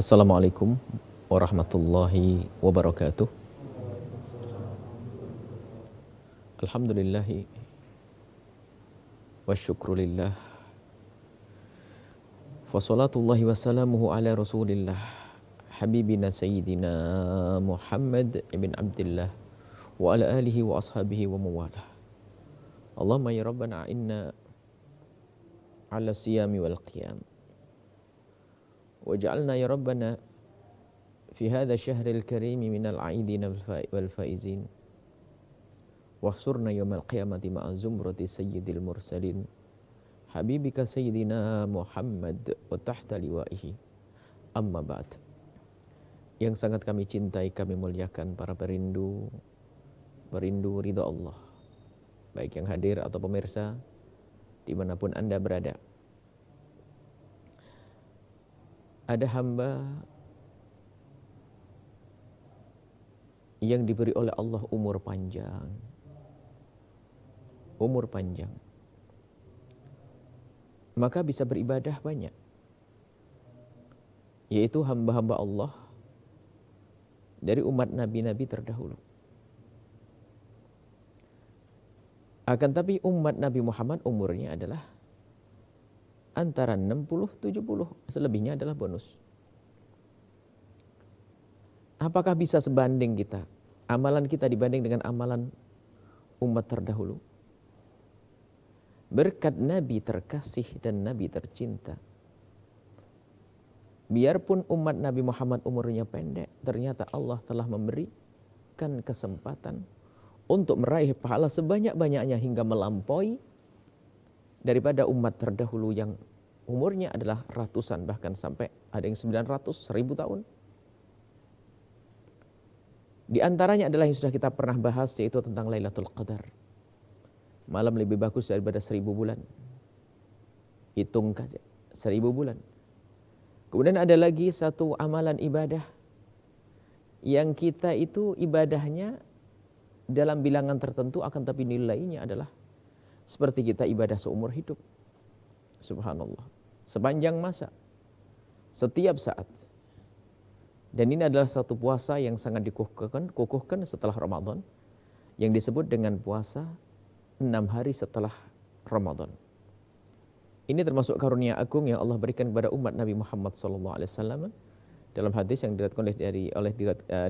Assalamualaikum warahmatullahi wabarakatuh. Alhamdulillahi wa syukrulillah. Wassalatullahi wassalamuhu ala rasulillah. Habibina sayyidina Muhammad ibn Abdillah. Wa ala alihi wa ashabihi wa mawalah. Allahumma ya Rabbana inna ala siyami wal qiyam. Waj'alna ya Rabbana fi hadha syahril karimi minal aidin wal faizin. Wahsurna yawmal qiyamati ma'a zumrati sayyidil mursalin habibika sayyidina Muhammad wa tahta liwa'ihi. Amma ba'd. Yang sangat kami cintai, kami muliakan para perindu ridha Allah, baik yang hadir atau pemirsa dimanapun Anda berada. Ada hamba yang diberi oleh Allah umur panjang, maka bisa beribadah banyak, yaitu hamba-hamba Allah dari umat nabi-nabi terdahulu. Akan tapi umat Nabi Muhammad umurnya adalah antara 60-70, selebihnya adalah bonus. Apakah bisa sebanding kita, amalan kita dibanding dengan amalan umat terdahulu? Berkat Nabi terkasih dan Nabi tercinta, biarpun umat Nabi Muhammad umurnya pendek, ternyata Allah telah memberikan kesempatan untuk meraih pahala sebanyak-banyaknya hingga melampaui daripada umat terdahulu yang umurnya adalah ratusan, bahkan sampai ada yang 900, 1000 tahun. Di antaranya adalah yang sudah kita pernah bahas, yaitu tentang Lailatul Qadar. Malam lebih bagus daripada 1000 bulan. Hitung saja, 1000 bulan. Kemudian ada lagi satu amalan ibadah yang kita itu ibadahnya dalam bilangan tertentu, akan tapi nilainya adalah seperti kita ibadah seumur hidup. Subhanallah. Sepanjang masa, setiap saat. Dan ini adalah satu puasa yang sangat dikukuhkan setelah Ramadan, yang disebut dengan puasa 6 hari setelah Ramadan. Ini termasuk karunia agung yang Allah berikan kepada umat Nabi Muhammad SAW dalam hadis yang diriwayatkan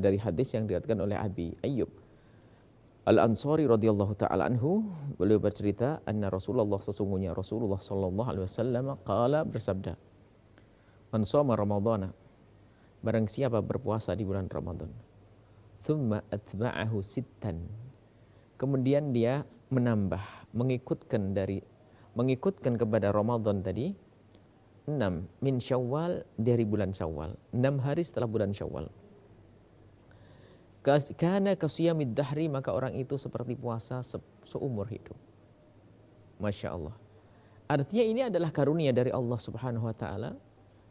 dari hadis yang diriwayatkan oleh Abi Ayyub Al-Ansari radhiyallahu ta'ala anhu. Beliau bercerita, anna Rasulullah, sesungguhnya Rasulullah sallallahu alaihi wasallam qala, bersabda, man shoma ramadhana, barang siapa berpuasa di bulan Ramadan, thumma atba'ahu sittan, kemudian dia menambah, mengikutkan kepada Ramadan tadi 6 min Syawal, dari bulan Syawal, 6 hari setelah bulan Syawal. Kana kasiyamid dahri, maka orang itu seperti puasa seumur hidup. Masya Allah. Artinya ini adalah karunia dari Allah Subhanahu wa ta'ala,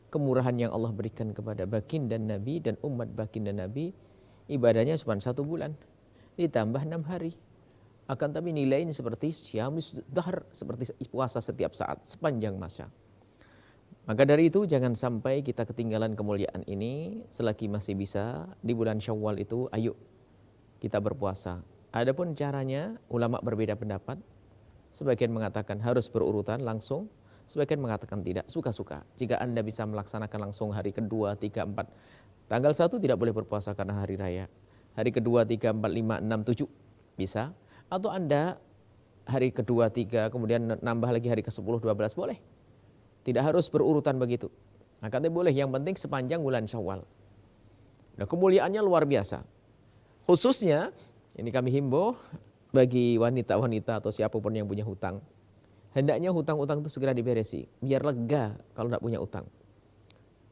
kemurahan yang Allah berikan kepada baginda Nabi dan umat baginda Nabi. Ibadahnya cuma 1 bulan ditambah 6 hari, akan tapi nilainya seperti syamis dahr, seperti puasa setiap saat sepanjang masa. Maka dari itu jangan sampai kita ketinggalan kemuliaan ini. Selagi masih bisa di bulan Syawal itu, ayo kita berpuasa. Adapun caranya, ulama berbeda pendapat. Sebagian mengatakan harus berurutan langsung, sebagian mengatakan tidak, suka-suka. Jika Anda bisa melaksanakan langsung hari kedua, 3, 4. Tanggal 1 tidak boleh berpuasa karena hari raya. Hari kedua, 3, 4, 5, 6, 7 bisa. Atau Anda hari kedua, 3, kemudian nambah lagi hari ke-10, 12, boleh. Tidak harus berurutan begitu. Nah, katanya boleh, yang penting sepanjang bulan Syawal. Nah, kemuliaannya luar biasa. Khususnya, ini kami himbau bagi wanita-wanita atau siapapun yang punya hutang. Hendaknya hutang-hutang itu segera diberesi, biar lega kalau tidak punya utang.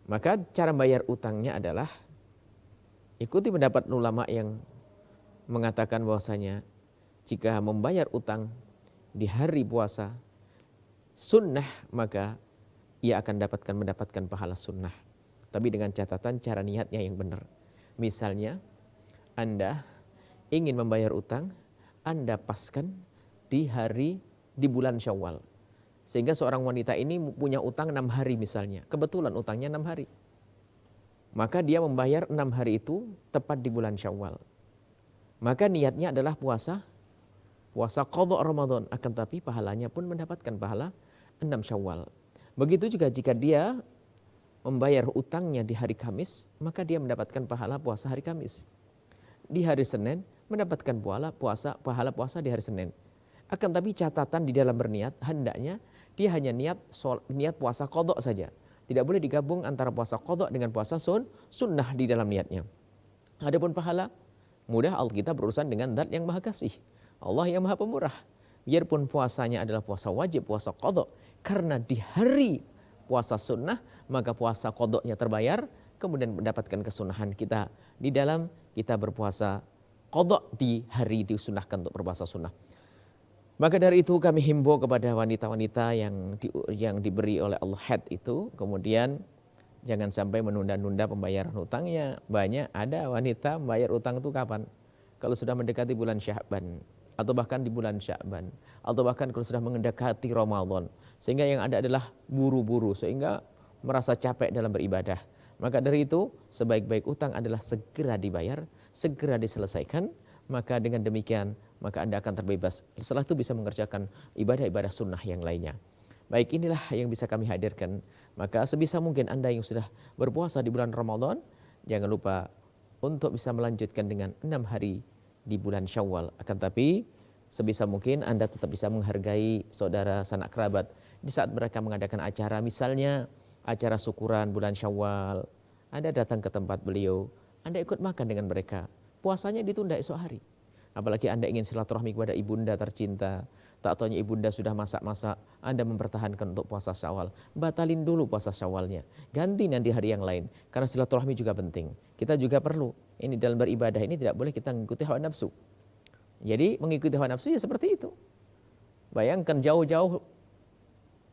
Maka cara bayar utangnya adalah ikuti pendapat ulama yang mengatakan bahwasanya jika membayar utang di hari puasa sunnah, maka ia akan mendapatkan pahala sunnah. Tapi dengan catatan cara niatnya yang benar. Misalnya, Anda ingin membayar utang, Anda paskan di bulan Syawal. Sehingga seorang wanita ini punya utang 6 hari misalnya. Kebetulan utangnya 6 hari. maka dia membayar 6 hari itu tepat di bulan Syawal. Maka niatnya adalah puasa qadha Ramadan, akan tapi pahalanya pun mendapatkan pahala 6 Syawal. Begitu juga jika dia membayar utangnya di hari Kamis, maka dia mendapatkan pahala puasa hari Kamis. Di hari Senin mendapatkan pahala puasa di hari Senin. Akan tapi catatan di dalam berniat, hendaknya dia hanya niat puasa qadha saja. Tidak boleh digabung antara puasa qadha dengan puasa sunnah di dalam niatnya. Adapun pahala, mudah kita berurusan dengan Zat yang Maha Kasih, Allah yang Maha Pemurah. Biarpun puasanya adalah puasa wajib, puasa qadha, karena di hari puasa sunnah, maka puasa qadha-nya terbayar, kemudian mendapatkan kesunahan kita di dalam kita berpuasa qadha di hari disunahkan untuk berpuasa sunnah. Maka dari itu kami himbau kepada wanita-wanita yang diberi oleh Allah haid itu, kemudian jangan sampai menunda-nunda pembayaran hutangnya. Banyak ada wanita membayar utang itu kapan? Kalau sudah mendekati bulan Sya'ban, atau bahkan di bulan Sya'ban, atau bahkan kalau sudah mendekati Ramadan, sehingga yang ada adalah buru-buru, sehingga merasa capek dalam beribadah. Maka dari itu sebaik-baik utang adalah segera dibayar, segera diselesaikan. Maka dengan demikian maka Anda akan terbebas. Setelah itu bisa mengerjakan ibadah-ibadah sunnah yang lainnya. Baik, inilah yang bisa kami hadirkan. Maka sebisa mungkin Anda yang sudah berpuasa di bulan Ramadan, jangan lupa untuk bisa melanjutkan dengan 6 hari di bulan Syawal. Akan tapi sebisa mungkin Anda tetap bisa menghargai saudara sanak kerabat di saat mereka mengadakan acara, misalnya acara syukuran bulan Syawal. Anda datang ke tempat beliau, Anda ikut makan dengan mereka. Puasanya ditunda esok hari. Apalagi Anda ingin silaturahmi kepada ibunda tercinta, tak taunya ibunda sudah masak-masak, Anda mempertahankan untuk puasa Syawal. Batalin dulu puasa Syawalnya, ganti nanti hari yang lain, karena silaturahmi juga penting. Kita juga perlu, ini dalam beribadah ini tidak boleh kita mengikuti hawa nafsu. Jadi mengikuti hawa nafsu ya seperti itu. Bayangkan jauh-jauh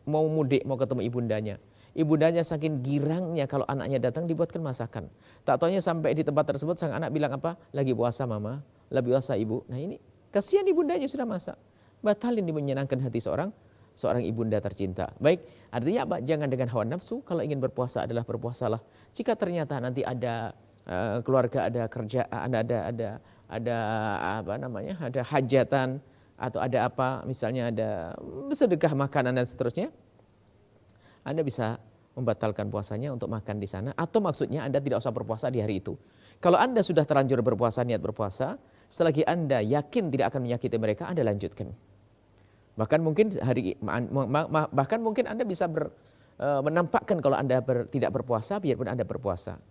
mau mudik, mau ketemu ibundanya. Ibundanya saking girangnya kalau anaknya datang dibuatkan masakan. Tak taunya sampai di tempat tersebut sang anak bilang apa? Lagi puasa mama, lagi puasa ibu. Nah ini kasihan ibundanya sudah masak. Batalin di menyenangkan hati seorang ibunda tercinta. Baik, artinya apa? Jangan dengan hawa nafsu. Kalau ingin berpuasa adalah berpuasalah. Jika ternyata nanti ada keluarga, ada kerjaan, ada hajatan atau ada apa, misalnya ada sedekah makanan dan seterusnya, Anda bisa membatalkan puasanya untuk makan di sana, atau maksudnya Anda tidak usah berpuasa di hari itu. Kalau Anda sudah terlanjur berpuasa, niat berpuasa, selagi Anda yakin tidak akan menyakiti mereka, Anda lanjutkan. Bahkan mungkin Anda bisa menampakkan kalau Anda tidak berpuasa, biarpun Anda berpuasa.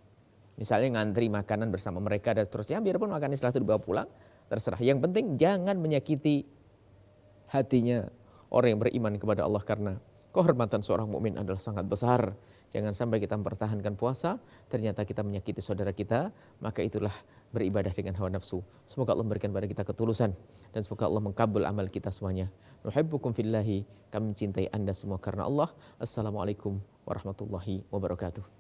Misalnya ngantri makanan bersama mereka dan seterusnya, biarpun makanan setelah itu dibawa pulang, terserah. Yang penting jangan menyakiti hatinya orang yang beriman kepada Allah, karena kehormatan seorang mukmin adalah sangat besar. Jangan sampai kita mempertahankan puasa, ternyata kita menyakiti saudara kita, maka itulah beribadah dengan hawa nafsu. Semoga Allah memberikan pada kita ketulusan, dan semoga Allah mengkabul amal kita semuanya. Nuhibbukum fillahi, kami mencintai Anda semua karena Allah. Assalamualaikum warahmatullahi wabarakatuh.